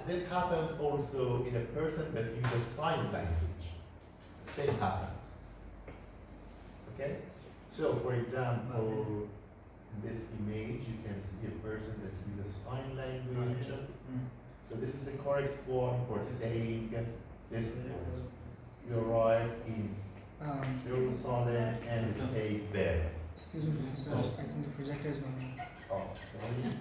this happens also in a person that uses sign language. The same happens. Okay? So, for example, in this image, you can see a person that uses sign language. So this is the correct form for saying this word. You arrived in Jerusalem and stayed there. Excuse me, Professor. I think the projector is on. Oh, sorry.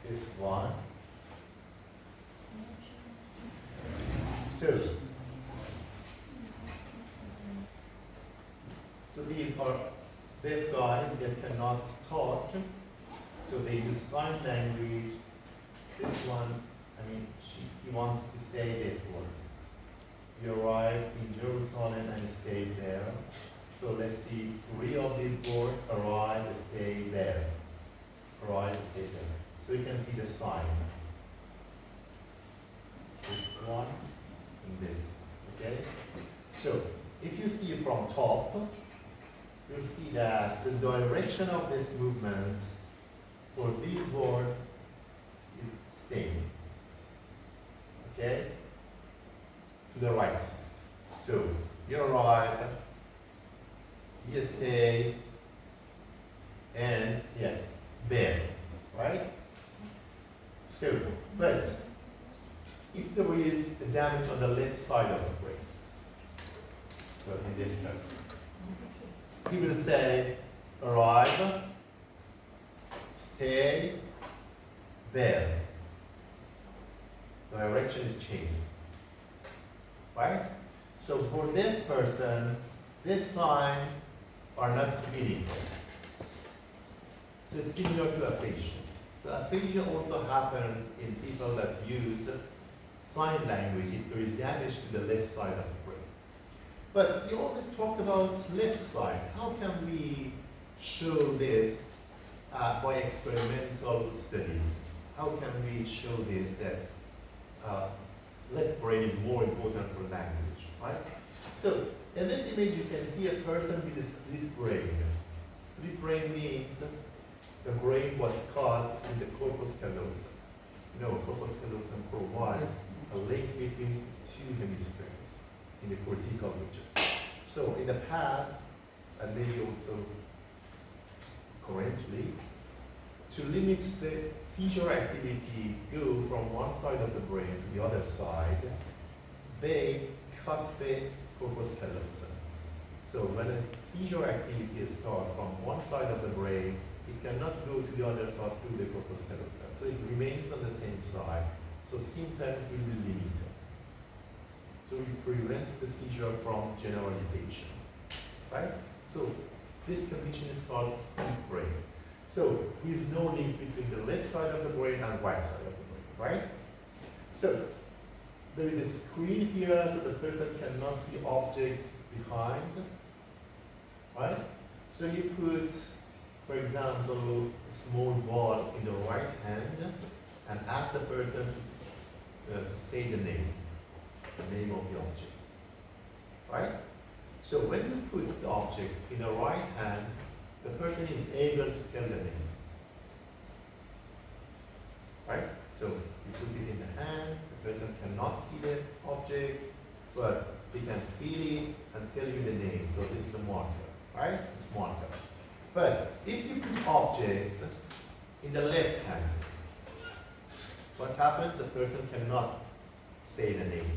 This one. So these are deaf guys that cannot talk, so they use sign language. This one, he wants to say this word. You arrived in Jerusalem and stayed there. So let's see, 3 of these words: arrive, stay there. Arrive, stay there. So you can see the sign. This one and this, okay? So if you see from top, you'll see that the direction of this movement for these words is same, okay? To the right side. So you arrive, you stay, and there, right? So, but if there is a damage on the left side of the brain, so in this person, he will say, arrive, stay, there. The direction is changing, right? So for this person, these signs are not meaningful. So it's similar to aphasia. So aphasia also happens in people that use sign language if there is damage to the left side of the brain. But we always talk about left side. How can we show this by experimental studies? How can we show this that left brain is more important for language, right? So in this image you can see a person with a split brain. Split brain means the brain was cut in the corpus callosum. You know, corpus callosum provides a link between 2 hemispheres in the cortical region. So in the past, and maybe also currently, to limit the seizure activity go from one side of the brain to the other side, they cut the corpus callosum. So when a seizure activity starts from one side of the brain, it cannot go to the other side through the corpus callosum. So it remains on the same side. So symptoms will be limited. So we prevent the seizure from generalization, right? So this condition is called split brain. So there is no link between the left side of the brain and right side of the brain, right? So there is a screen here, so the person cannot see objects behind, right? So you put, for example, a small ball in the right hand and ask the person to say the name of the object, right? So when you put the object in the right hand, the person is able to tell the name, right? So you put it in the hand, the person cannot see the object, but they can feel it and tell you the name. So this is a marker, right? It's marker. But if you put objects in the left hand, what happens? The person cannot say the name.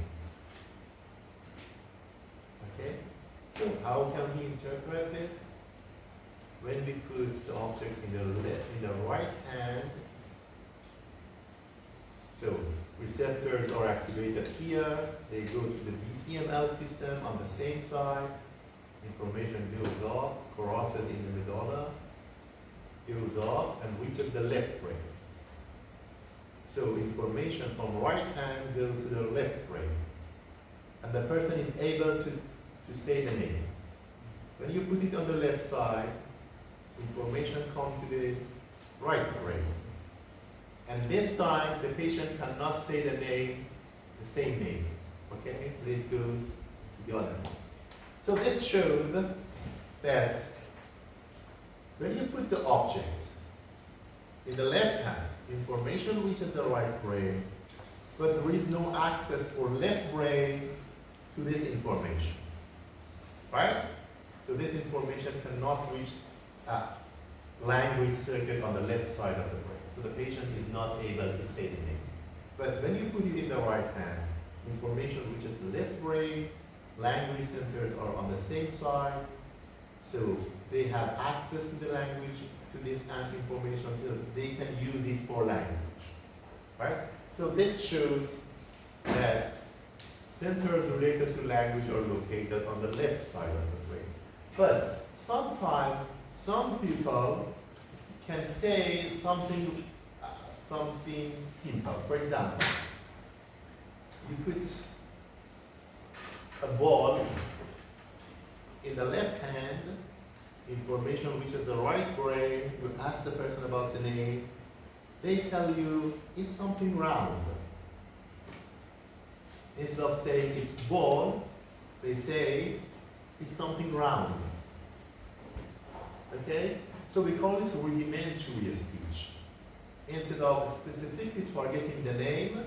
Okay? So how can we interpret this? When we put the object in the right hand, so receptors are activated here, they go to the BCML system on the same side, information goes up, crosses in the medulla, goes up and reaches the left brain. So information from right hand goes to the left brain. And the person is able to say the name. When you put it on the left side, information comes to the right brain. And this time, the patient cannot say the name, the same name. Okay? It goes to the other one. So this shows that when you put the object in the left hand, information reaches the right brain, but there is no access for left brain to this information, right? So this information cannot reach a language circuit on the left side of the brain. So the patient is not able to say the name. But when you put it in the right hand, information reaches the left brain, language centers are on the same side, so they have access to the language, to this information, so they can use it for language, right? So this shows that centers related to language are located on the left side of the brain. But sometimes some people can say something simple. For example, you put a ball in the left hand, information reaches the right brain, you ask the person about the name, they tell you it's something round. Instead of saying it's ball, they say it's something round. Okay? So we call this rudimentary speech. Instead of specifically targeting the name,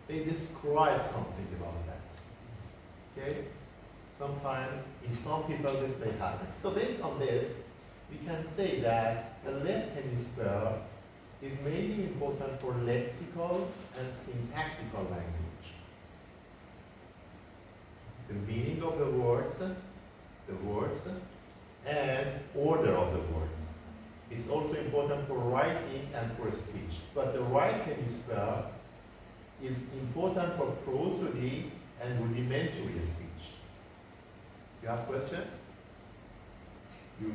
they describe something about that. Okay? Sometimes, in some people, this may happen. So based on this, we can say that the left hemisphere is mainly important for lexical and syntactical language. The meaning of the words, and order of the words. It's also important for writing and for speech. But the right hemisphere is important for prosody and rudimentary speech. You have question? You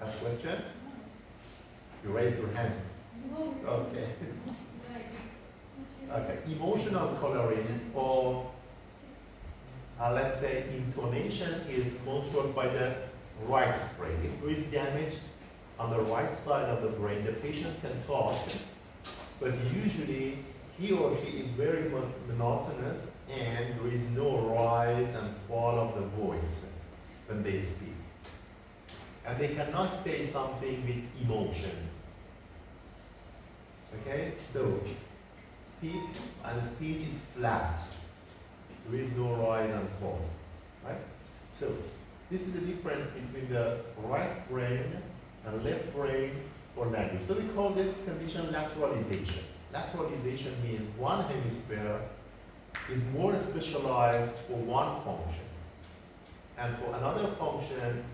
have question? You raise your hand. Okay. Okay. Emotional coloring, or let's say intonation, is controlled by the right brain. If there is damage on the right side of the brain, the patient can talk, but usually he or she is very monotonous and there is no rise and fall of the voice when they speak. And they cannot say something with emotions. Okay? So, speak, and speech is flat. There is no rise and fall. Right? So, this is the difference between the right brain and left brain for language. So we call this condition lateralization. Lateralization means one hemisphere is more specialized for one function. And for another function,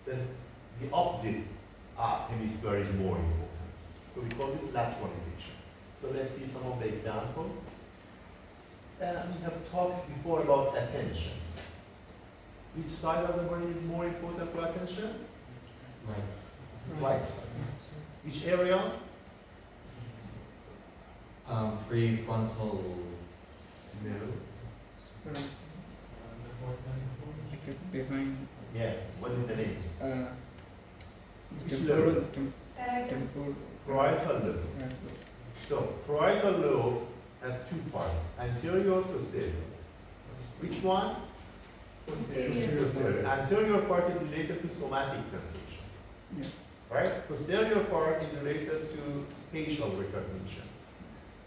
then the opposite hemisphere is more important. So we call this lateralization. So let's see some of the examples. We have talked before about attention. Which side of the brain is more important for attention? Right side. Which area? Prefrontal. No. Behind. Yeah. What is the name? Which Temporal. lobe? Temporal. Parietal lobe. So parietal lobe has two parts: anterior, posterior. Which one? Posterior. Anterior part is related to somatic sensation. Yeah. Right? Posterior part is related to spatial recognition.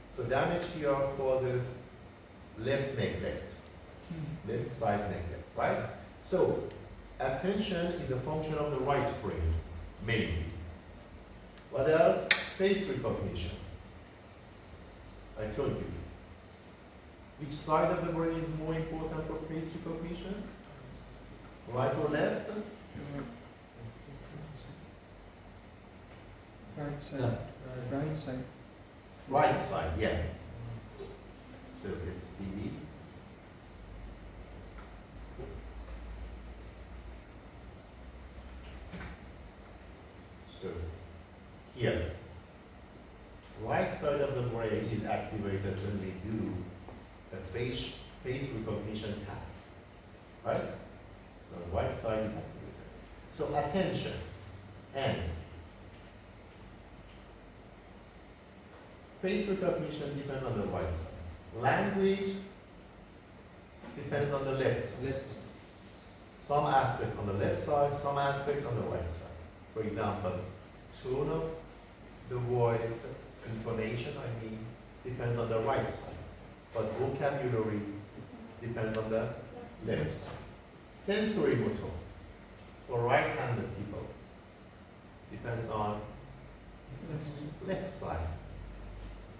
So damage here causes left neglect, left side neglect, right? So attention is a function of the right brain, mainly. What else? Face recognition. I told you. Which side of the brain is more important for face recognition? Right or left? Right side. Right side. Right side, yeah. So let's see. So here, right side of the brain is activated when we do a face recognition task, right? So right side is activated. So attention and face recognition depends on the right side. Language depends on the left side. some aspects on the left side, some aspects on the right side. For example, tone of the voice, intonation, depends on the right side. But vocabulary depends on the left side. Sensory motor for right-handed people depends on left side.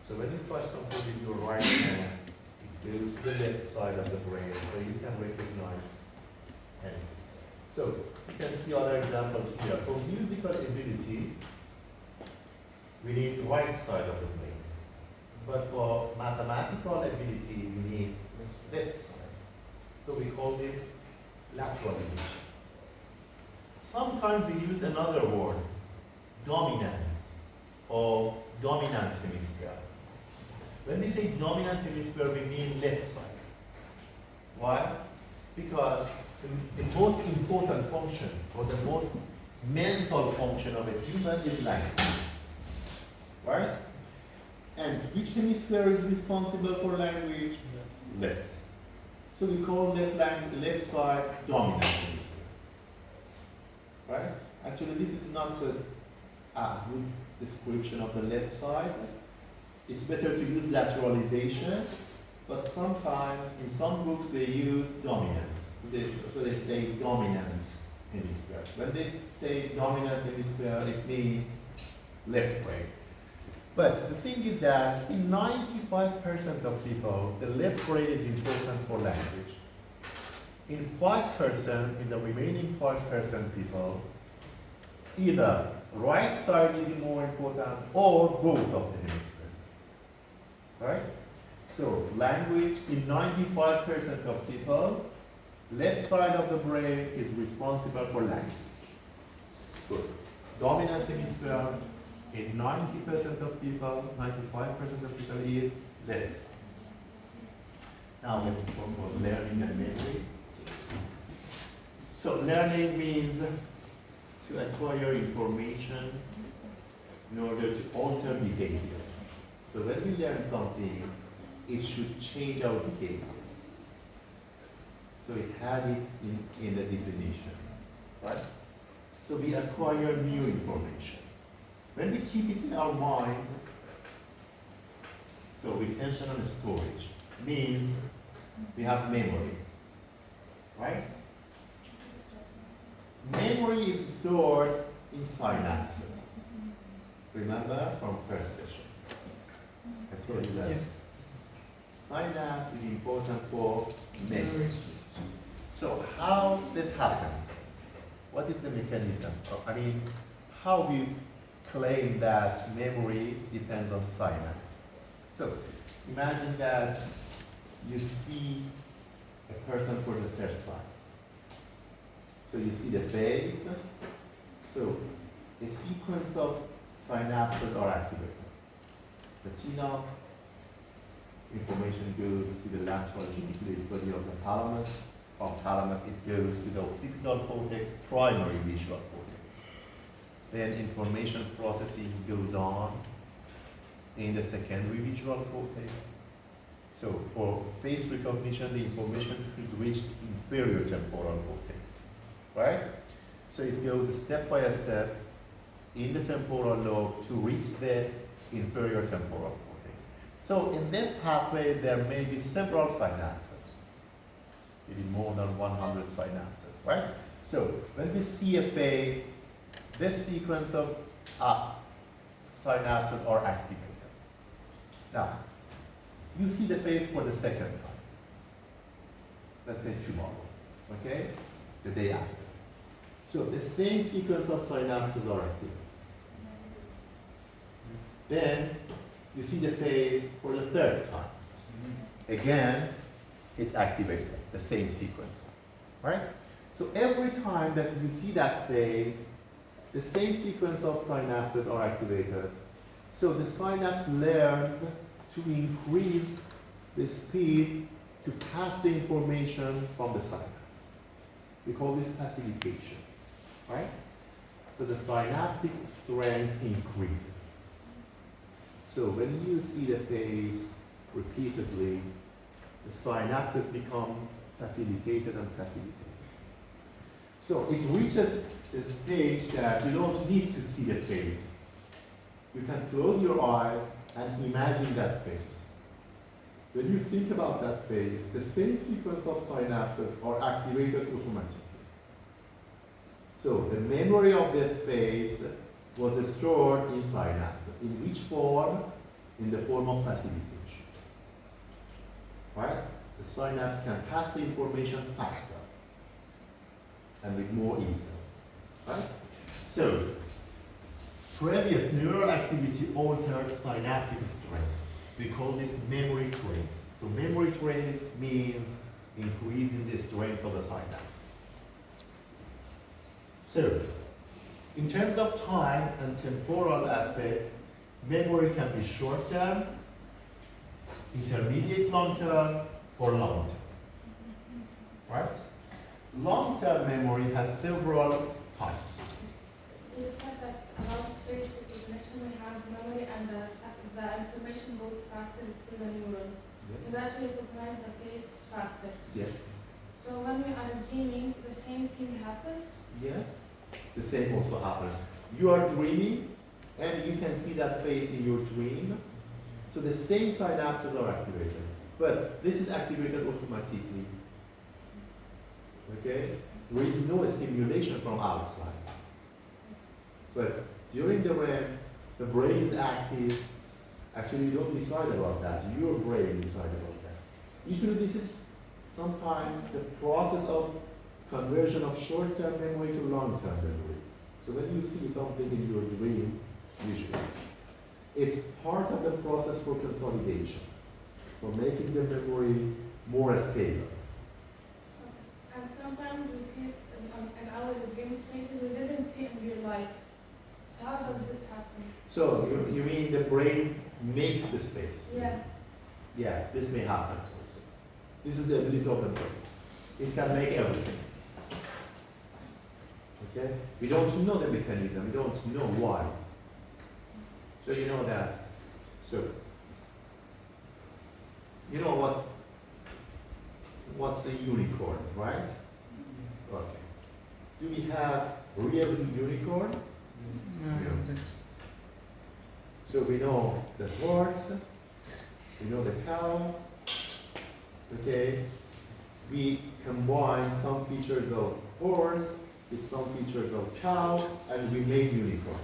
So when you touch something with your right hand, it goes to the left side of the brain, so you can recognize anything. So you can see other examples here. For musical ability, we need right side of the brain. But for mathematical ability, we need left side. So we call this lateralization. Sometimes we use another word, dominance, or dominant hemisphere. When we say dominant hemisphere, we mean left side. Why? Because the most important function, or the most mental function of a human is language. Right? And which hemisphere is responsible for language? Left. So we call left side dominant hemisphere. Right? Actually, this is not a good description of the left side. It's better to use lateralization, but sometimes in some books they use dominance. So they say dominant hemisphere. When they say dominant hemisphere, it means left brain. But the thing is that in 95% of people, the left brain is important for language. In 5%, in the remaining 5% people, either right side is more important or both of the hemispheres. Right? So language, in 95% of people, left side of the brain is responsible for language. So dominant hemisphere in 90% of people, 95% of people is left. Now let's talk about learning and memory. So learning means to acquire information in order to alter behavior. So when we learn something, it should change our behavior. So it has it in the definition, right? So we acquire new information. When we keep it in our mind, so retention and storage means we have memory, right? Memory is stored in synapses. Remember from first session? I told you that. Yes. Synapse is important for memory. So how this happens? What is the mechanism? How we claim that memory depends on synapse. So imagine that you see a person for the first time. So you see the face. So a sequence of synapses are activated. Retina, information goes to the lateral geniculate body of the thalamus. From thalamus it goes to the occipital cortex, primary visual cortex. Then information processing goes on in the secondary visual cortex. So for face recognition, the information should reach the inferior temporal cortex, right? So it goes step by step in the temporal lobe to reach the inferior temporal cortex. So in this pathway, there may be several synapses, maybe more than 100 synapses, right? So when we see a face, this sequence of synapses are activated. Now, you see the face for the second time. Let's say tomorrow, okay? The day after. So the same sequence of synapses are activated. Then you see the face for the third time. Again, it's activated, the same sequence, right? So every time that you see that face, the same sequence of synapses are activated. So the synapse learns to increase the speed to pass the information from the synapse. We call this facilitation, right? So the synaptic strength increases. So when you see the face repeatedly, the synapses become facilitated and facilitated. So it reaches a stage that you don't need to see the face. You can close your eyes and imagine that face. When you think about that face, the same sequence of synapses are activated automatically. So the memory of this face was stored in synapses. In which form? In the form of facilitation. Right? The synapse can pass the information faster and with more ease. Right? So, previous neural activity altered synaptic strength. We call this memory trace. So memory trace means increasing the strength of the synapse. So, in terms of time and temporal aspect, memory can be short-term, intermediate long-term, or long-term. Right? Long-term memory has several types. You said that about face recognition, we have memory and the information goes faster through the neurons. Yes. Is that we recognize the face faster? Yes. So when we are dreaming, the same thing happens? Yeah. The same also happens. You are dreaming, and you can see that face in your dream. So the same synapses are activated. But this is activated automatically. Okay? There is no stimulation from outside. But during the REM, the brain is active. Actually, you don't decide about that. Your brain decides about that. Usually this is sometimes the process of conversion of short-term memory to long-term memory. So when you see something in your dream, usually, it's part of the process for consolidation, for making the memory more stable. And sometimes we see it in our dream spaces we didn't see in real life. So how does this happen? So you mean the brain makes the space? Yeah. Yeah, this may happen also. This is the ability of the brain. It can make everything. Okay? We don't know the mechanism, we don't know why. So you know that. So you know what's a unicorn, right? Okay. Do we have real unicorn? No, that's So we know the horse, we know the cow, okay? We combine some features of horse with some features of cow, and we made unicorn.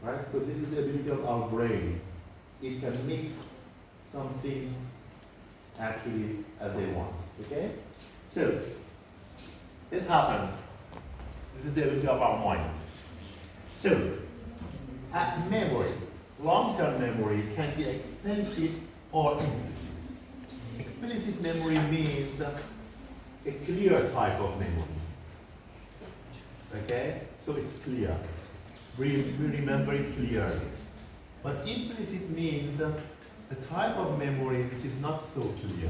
Right? So this is the ability of our brain. It can mix some things actually as they want, okay? So, this happens. This is the ability of our mind. So, memory, long-term memory can be explicit or implicit. Explicit memory means a clear type of memory. Okay? So it's clear. We remember it clearly. But implicit means a type of memory which is not so clear.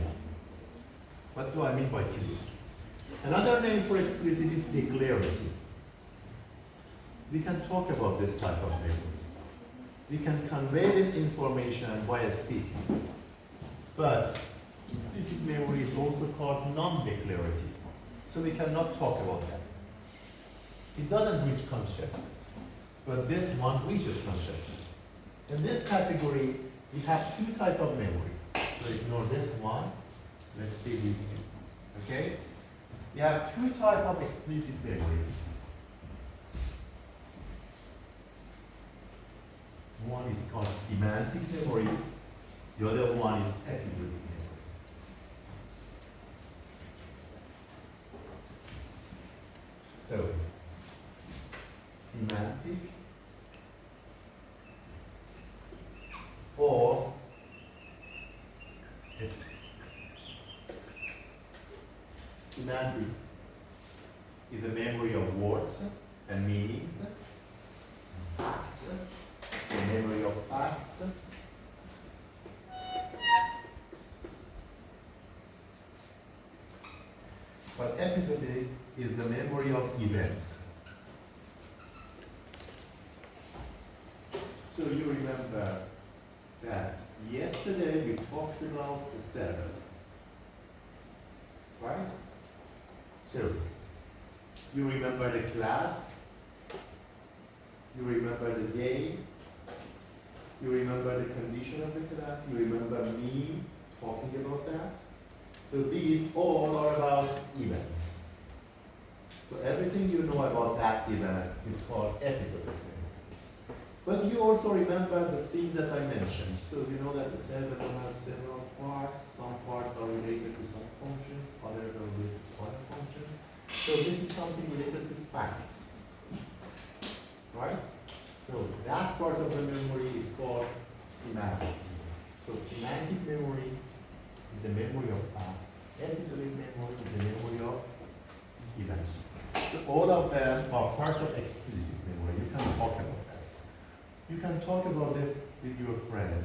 What do I mean by clear? Another name for explicit is declarative. We can talk about this type of memory. We can convey this information by speaking. But implicit memory is also called non-declarative. So we cannot talk about that. It doesn't reach consciousness. But this one reaches consciousness. In this category, we have two types of memories. So ignore this one. Let's see these two. Okay? We have two types of explicit memories. One is called semantic memory. The other one is episodic memory. So, semantic or episodic. Semantic is a memory of words and meanings, facts, so memory of facts. But episodic is the memory of events. So you remember that yesterday we talked about the cell, right? So You remember the class. You remember the day. You remember the condition of the class. You remember me talking about that. So these all are about events. So everything you know about that event is called episodic memory. But you also remember the things that I mentioned. So you know that the cerebellum has several parts. Some parts are related to some functions, others are related to other functions. So this is something related to facts. Right? So that part of the memory is called semantic. So semantic memory is the memory of facts. Episodic memory is the memory of events. So all of them are part of explicit memory. You can talk about that. You can talk about this with your friend,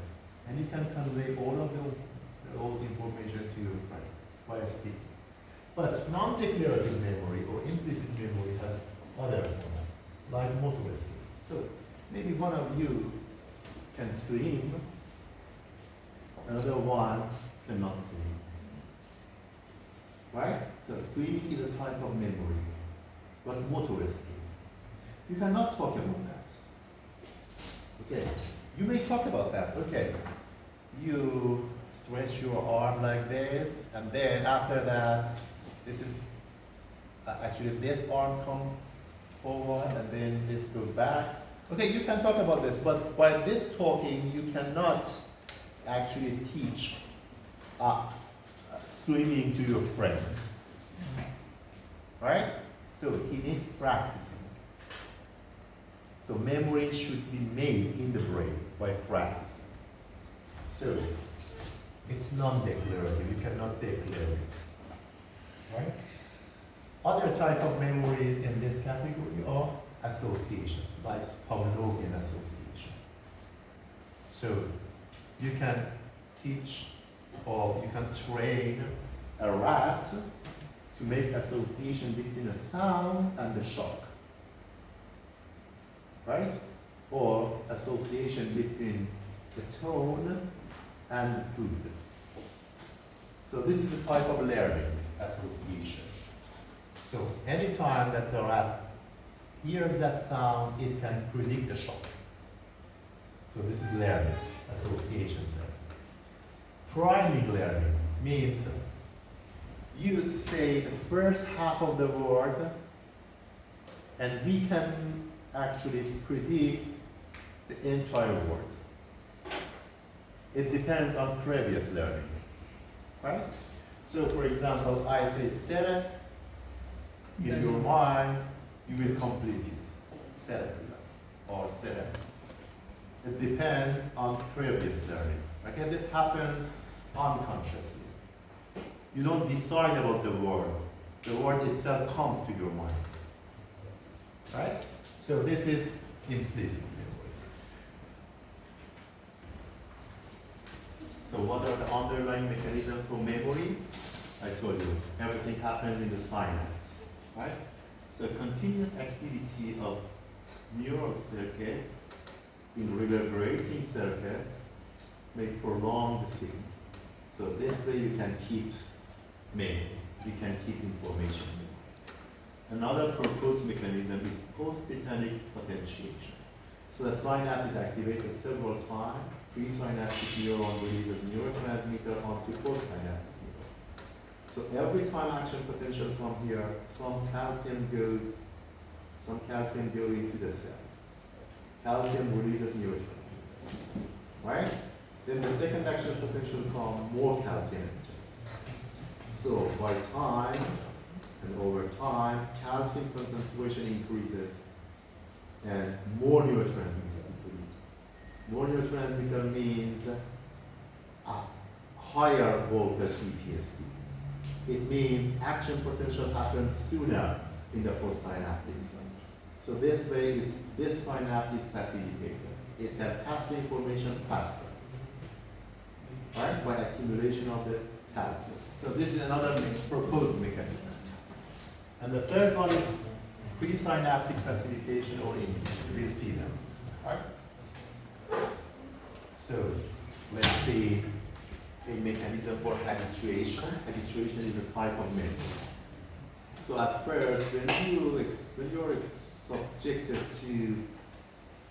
and you can convey all of those information to your friend by speaking. But non-declarative memory or implicit memory has other forms, like motor skills. So maybe one of you can swim, another one cannot swim. Right? So swimming is a type of memory, but motor skill. You cannot talk about that. Okay. You may talk about that. Okay. You stretch your arm like this, and then after that, this is actually this arm comes forward, and then this goes back. Okay, you can talk about this, but by this talking, you cannot actually teach swimming to your friend. Right? So he needs practicing. So memory should be made in the brain by practicing. So it's non-declarative. You cannot declare it. Right? Other type of memories in this category are associations, like Pavlovian association. So you can teach or you can train a rat to make association between a sound and the shock. Right? Or association between the tone and the food. So this is a type of learning, association. So anytime that the rat hears that sound, it can predict the shock. So this is learning, association learning. Priming learning means you say the first half of the word, and we can actually predict the entire word. It depends on previous learning, right? So for example, I say "sere," in your mind, you will complete it. "Sere" or "sere." It depends on previous learning. Okay, this happens unconsciously. You don't decide about the word. The word itself comes to your mind. Right? So this is implicit memory. So what are the underlying mechanisms for memory? I told you, everything happens in the synapse. Right? So continuous activity of neural circuits in reverberating circuits may prolong the signal. So this way you can keep memory, you can keep information. Another proposed mechanism is post-tetanic potentiation. So the synapse is activated several times. Presynaptic neuron releases neurotransmitter onto postsynaptic neuron. So every time action potential comes here, some calcium goes into the cell. Calcium releases neurotransmitter. Right? Then the second action potential comes, more calcium enters. So by time and over time, calcium concentration increases and more neurotransmitter is released. More neurotransmitter means a higher voltage EPSD. It means action potential happens sooner in the postsynaptic zone. So this way, this synapse is facilitated. It can pass the information faster, right, by accumulation of the calcium. So this is another proposed mechanism. And the third one is presynaptic facilitation or inhibition. We'll see them. Right? So let's see a mechanism for habituation. Habituation is a type of memory. So at first, when you're subjected to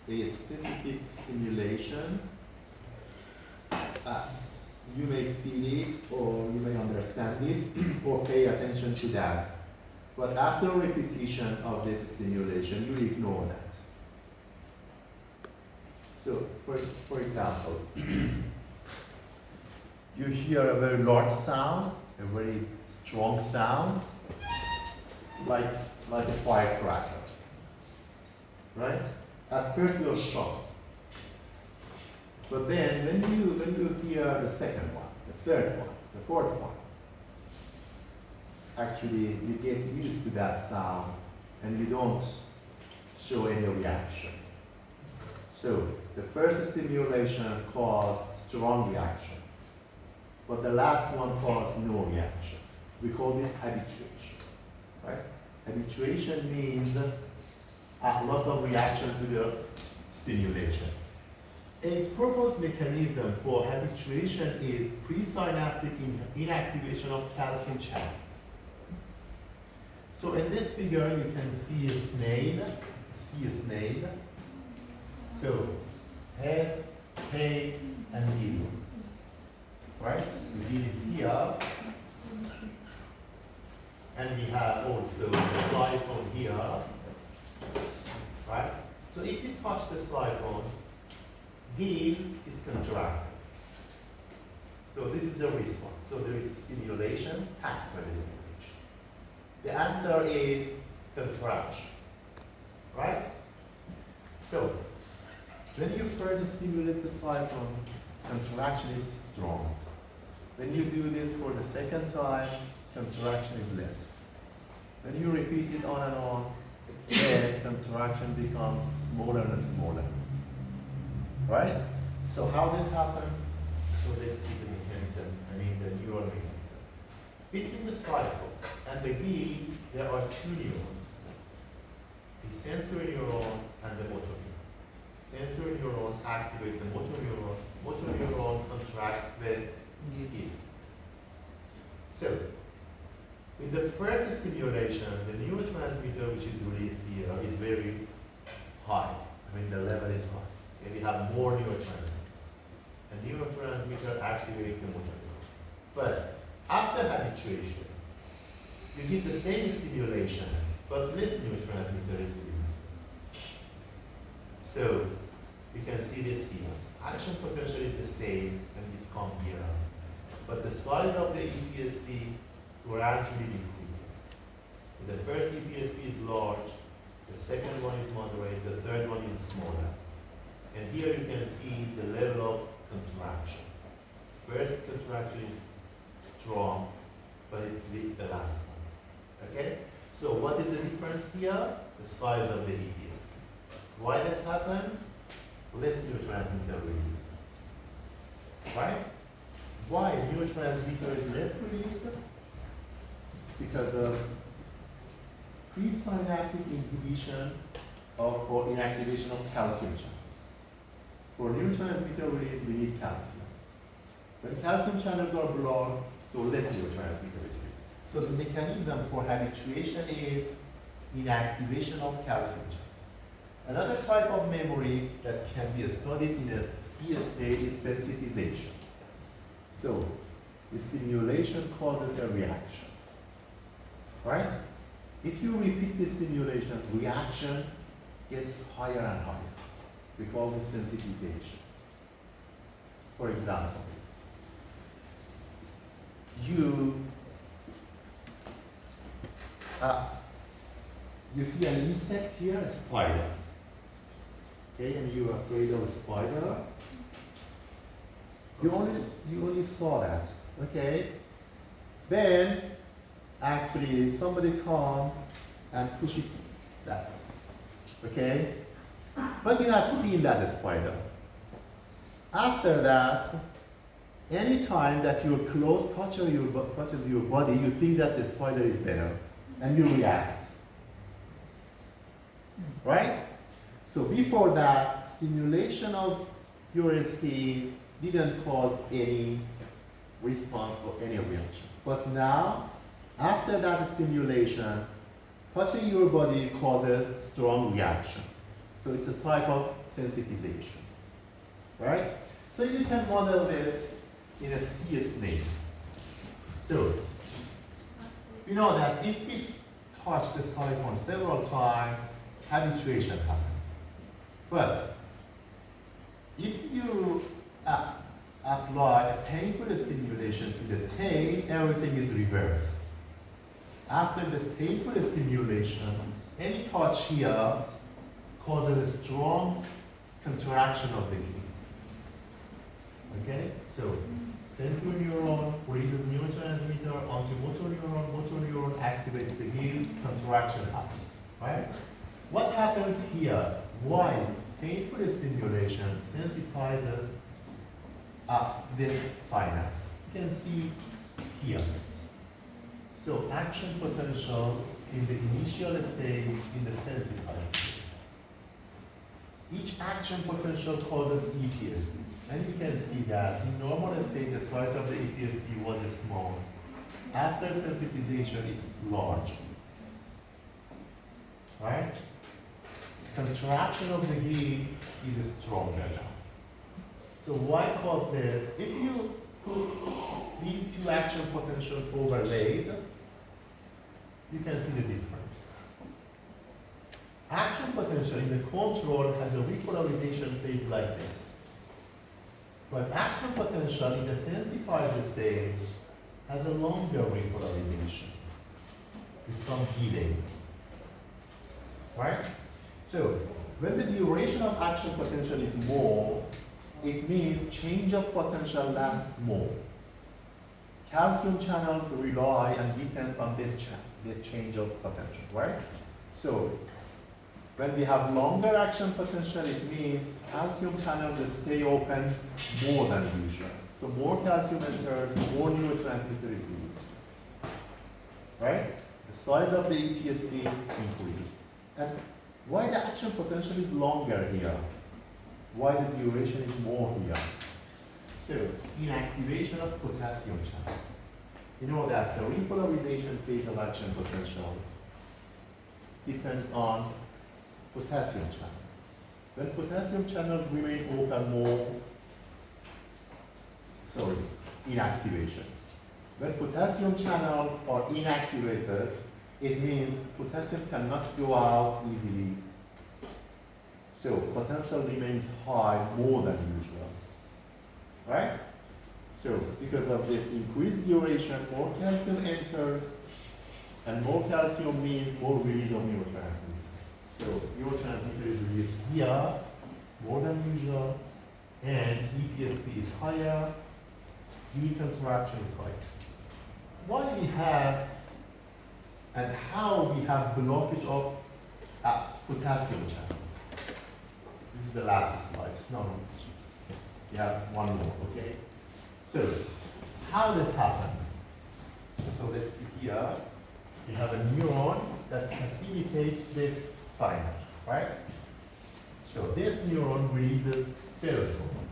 a specific stimulation, you may feel it or you may understand it or pay attention to that. But after repetition of this stimulation, you ignore that. So, for example, you hear a very large sound, a very strong sound, like a firecracker, right? At first you're shocked. But then when you hear the second one, the third one, the fourth one, actually you get used to that sound and you don't show any reaction. So the first stimulation caused strong reaction, but the last one caused no reaction. We call this habituation, right? Habituation means loss of reaction to the stimulation. A purpose mechanism for habituation is presynaptic inactivation of calcium channels. So in this figure, you can see a snail. So head, tail, and gill. Right? The gill is here. And we have also the siphon here. Right? So if you touch the siphon, gill is contracted. So this is the response. So there is stimulation, tactile stimulation. The answer is contraction. Right? So when you further stimulate the siphon, contraction is strong. When you do this for the second time, contraction is less. When you repeat it on and on, then contraction becomes smaller and smaller. Right? So how this happens? So let's see the mechanism, the neural mechanism. Between the siphon and the gill, there are two neurons. The sensory neuron and the motor neuron. Sensory neuron activates the motor neuron. Motor neuron contracts the gill. So, with the first stimulation, the neurotransmitter which is released here is very high. The level is high. Okay, we have more neurotransmitter. A neurotransmitter activates the motor neuron. But after habituation, you give the same stimulation, but less neurotransmitter is released. So you can see this here. Action potential is the same when it comes here. But the size of the EPSP gradually decreases. So the first EPSP is large, the second one is moderate, the third one is smaller. And here you can see the level of contraction. First contraction is strong, but it's weak the last one. Okay? So what is the difference here? The size of the EPSP. Why this happens? Less neurotransmitter release. Right? Why neurotransmitter is less released? Because of presynaptic inhibition or inactivation of calcium channels. For neurotransmitter release, we need calcium. When calcium channels are blocked, so less neurotransmitter is released. So the mechanism for habituation is inactivation of calcium channels. Another type of memory that can be studied in a CSA is sensitization. So the stimulation causes a reaction. Right? If you repeat the stimulation, reaction gets higher and higher. We call this sensitization. For example, you see an insect here, a spider. Okay, and you're afraid of a spider. You only saw that. Okay? Then actually somebody come and push it that way. Okay? But you have seen that spider. After that, any time that your clothes touches your body, you think that the spider is there, and you react. Right? So before that, stimulation of your skin didn't cause any response or any reaction. But now, After that stimulation, touching your body causes strong reaction. So it's a type of sensitization, right? So you can model this in a sea snake. So you know that if we touch the siphon several times, habituation happens. But if you apply a painful stimulation to the tail, everything is reversed. After this painful stimulation, any touch here causes a strong contraction of the gill. Okay? So, sensory neuron releases neurotransmitter onto motor neuron activates the gill, contraction happens. Right? What happens here? Why painful stimulation sensitizes this synapse? You can see here. So action potential in the initial stage in the sensitized state. Each action potential causes EPSP. And you can see that in normal state, the size of the EPSP was small. After sensitization, it's large. Right? Contraction of the gill is stronger now. So why cause this? If you put these two action potentials overlaid, you can see the difference. Action potential in the control has a repolarization phase like this. But action potential in the sensitized state has a longer repolarization with some delay. Right? So, when the duration of action potential is more, it means change of potential lasts more. Calcium channels rely and depend on this change of potential, right? So, when we have longer action potential, it means calcium channels stay open more than usual. So more calcium enters, more neurotransmitter is released. Right? The size of the EPSP increases. And why the action potential is longer here? Why the duration is more here? So, inactivation of potassium channels. You know that the repolarization phase of action potential depends on potassium channels. When potassium channels remain open more, inactivation. When potassium channels are inactivated, it means potassium cannot go out easily. So potential remains high more than usual. Right? So because of this increased duration, more calcium enters, and more calcium means more release of neurotransmitter. So neurotransmitter is released here more than usual, and EPSP is higher, gill contraction is higher. What we have and how we have blockage of potassium channels. This is the last slide. No, we have one more, okay? So, how this happens? So let's see here. We have a neuron that facilitates this synapse, right? So this neuron releases serotonin.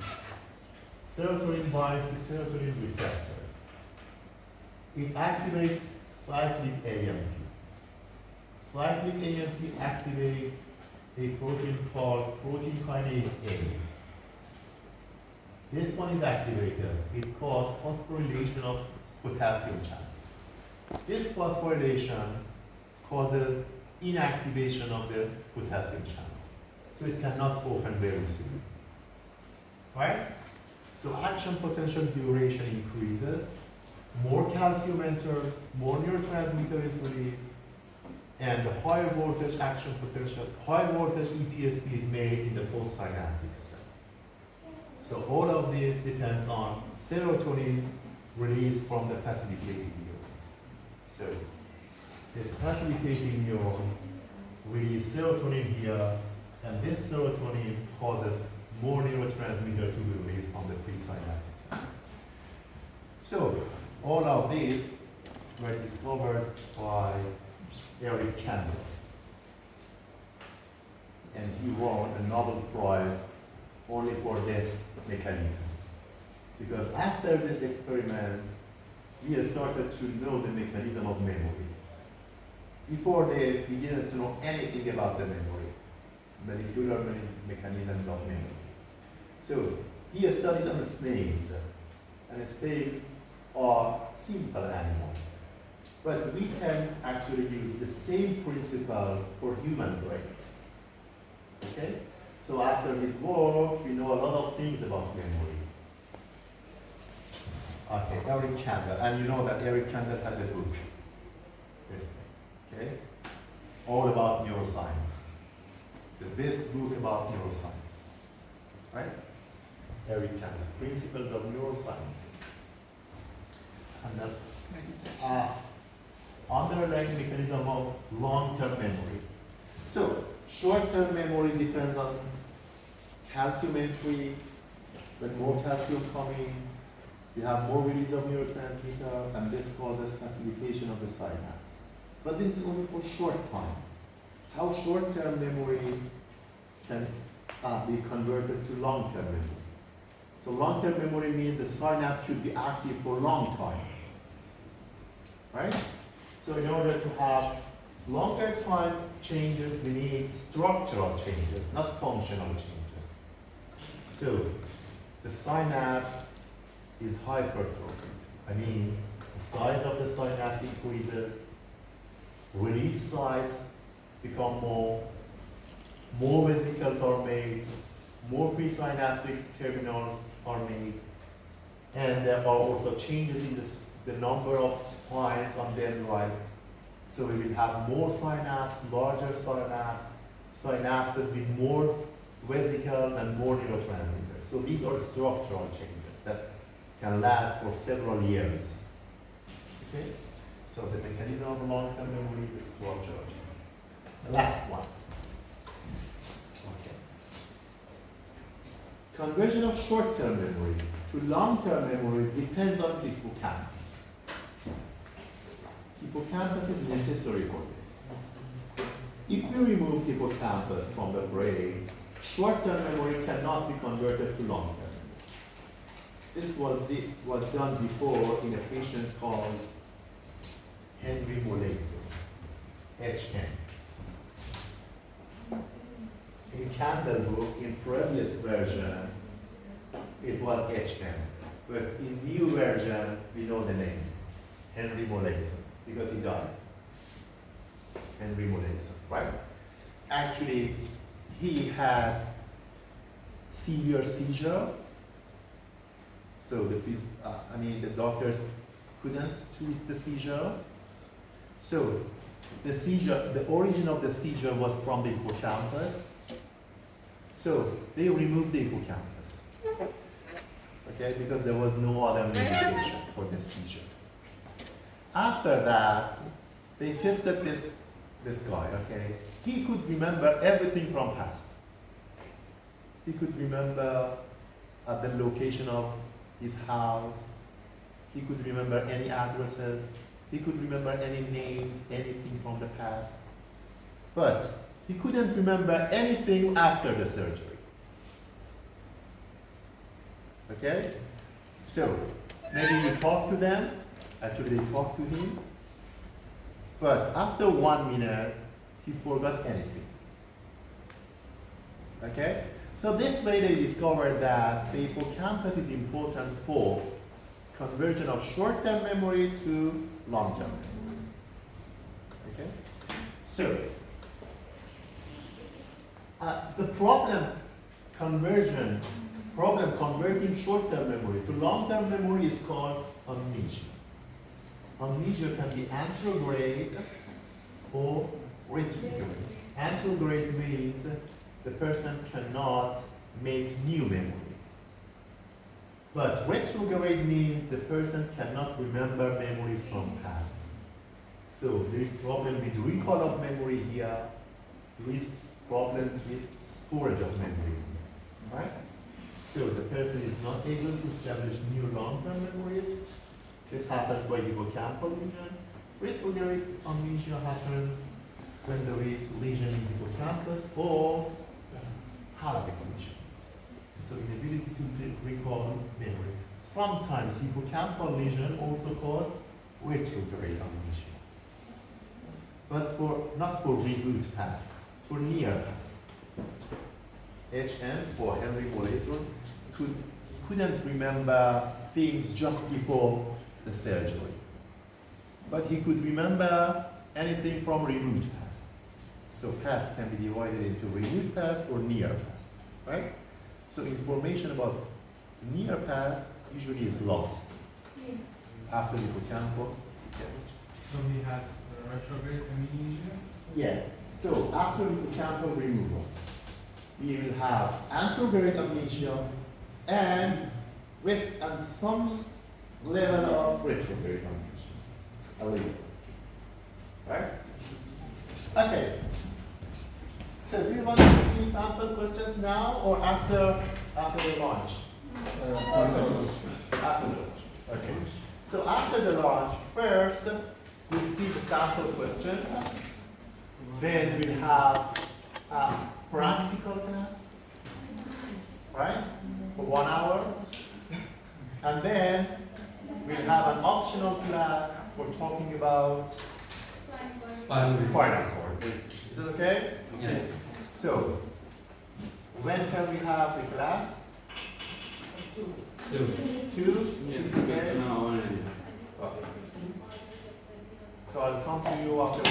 Serotonin binds to serotonin receptors. It activates cyclic AMP. Cyclic AMP activates a protein called protein kinase A. This one is activated. It causes phosphorylation of potassium channels. This phosphorylation causes inactivation of the potassium channel. So it cannot open very soon. Right? So action potential duration increases, more calcium enters, more neurotransmitter is released, and the higher voltage action potential, high voltage EPSP is made in the postsynaptic cell. So all of this depends on serotonin released from the facilitating neurons. So this facilitating neurons release serotonin here, and this serotonin causes more neurotransmitter to be released from the presynaptic. So all of these were discovered by Eric Kandel. And he won a Nobel Prize only for this mechanisms. Because after these experiments, we started to know the mechanism of memory. Before this, we didn't know anything about the memory, molecular mechanisms of memory. So he studied on the snails, and snails are simple animals. But we can actually use the same principles for human brain. Okay? So after his work, we know a lot of things about memory. Okay, Eric Kandel, and you know that Eric Kandel has a book. This thing, okay? All about neuroscience. The best book about neuroscience. Right? Eric Kandel, Principles of Neuroscience. And the underlying mechanism of long-term memory. So, short-term memory depends on calcium entry. When more calcium coming, you have more release of neurotransmitter, and this causes facilitation of the synapse. But this is only for short time. How short-term memory can be converted to long-term memory? So long-term memory means the synapse should be active for a long time. Right? So in order to have longer time changes, we need structural changes, not functional changes. So the synapse is hypertrophied. I mean, the size of the synapse increases, release sites become more vesicles are made, more presynaptic terminals are made, and there are also changes in the number of spines on dendrites. So we will have more synapse, larger synapses with more vesicles and more neurotransmitters. So these are structural changes that can last for several years. Okay? So the mechanism of long-term memory is a structural change. The last one. Okay. Conversion of short-term memory to long-term memory depends on the hippocampus. Hippocampus is necessary for this. If we remove hippocampus from the brain, short-term memory cannot be converted to long-term memory. This was done before in a patient called Henry Molaison, HM. In Campbell book, in previous version, it was HM. But in new version, we know the name, Henry Molaison, because he died. Henry Molaison, right? Actually, he had severe seizure. So the doctors couldn't treat the seizure. So the origin of the seizure was from the hippocampus. So they removed the hippocampus, okay, because there was no other medication for the seizure. After that, they tested this guy, okay. He could remember everything from past. He could remember the location of his house. He could remember any addresses. He could remember any names, anything from the past. But he couldn't remember anything after the surgery. Okay? So, maybe you talk to them. Actually, they talk to him. But after 1 minute, he forgot anything. Okay? So this way they discovered that the hippocampus is important for conversion of short-term memory to long-term memory. Okay? So, the problem converting short-term memory to long-term memory is called amnesia. Amnesia can be anterograde or retrograde. Anterograde means the person cannot make new memories. But retrograde means the person cannot remember memories from past. So there is problem with recall of memory here. There is problem with storage of memory, right? So the person is not able to establish new long-term memories. This happens by hippocampal lesion. Retrograde amnesia happens when there is lesion in hippocampus or halloptic lesions. So inability to recall memory. Sometimes hippocampal lesion also cause retrograde amnesia. But not for reboot past, for near past. HM for Henry Molaison couldn't remember things just before the surgery. But he could remember anything from remote past. So past can be divided into remote past or near past, right? So information about near past usually is lost after hippocampal damage. So he has retrograde amnesia? Yeah, so after hippocampal removal, we will have anterograde amnesia and some level of retrograde amnesia. A little. Right? Okay. So do you want to see sample questions now or after the launch? After the launch. Okay. So after the launch, first we'll see the sample questions. Then we'll have a practical class, right? For 1 hour. And then we'll have an optional class for talking about Spinal spinal cord. Is that okay? Yes. So, when can we have the class? 2. 2? Yes, Okay. now only. Okay. So I'll come to you after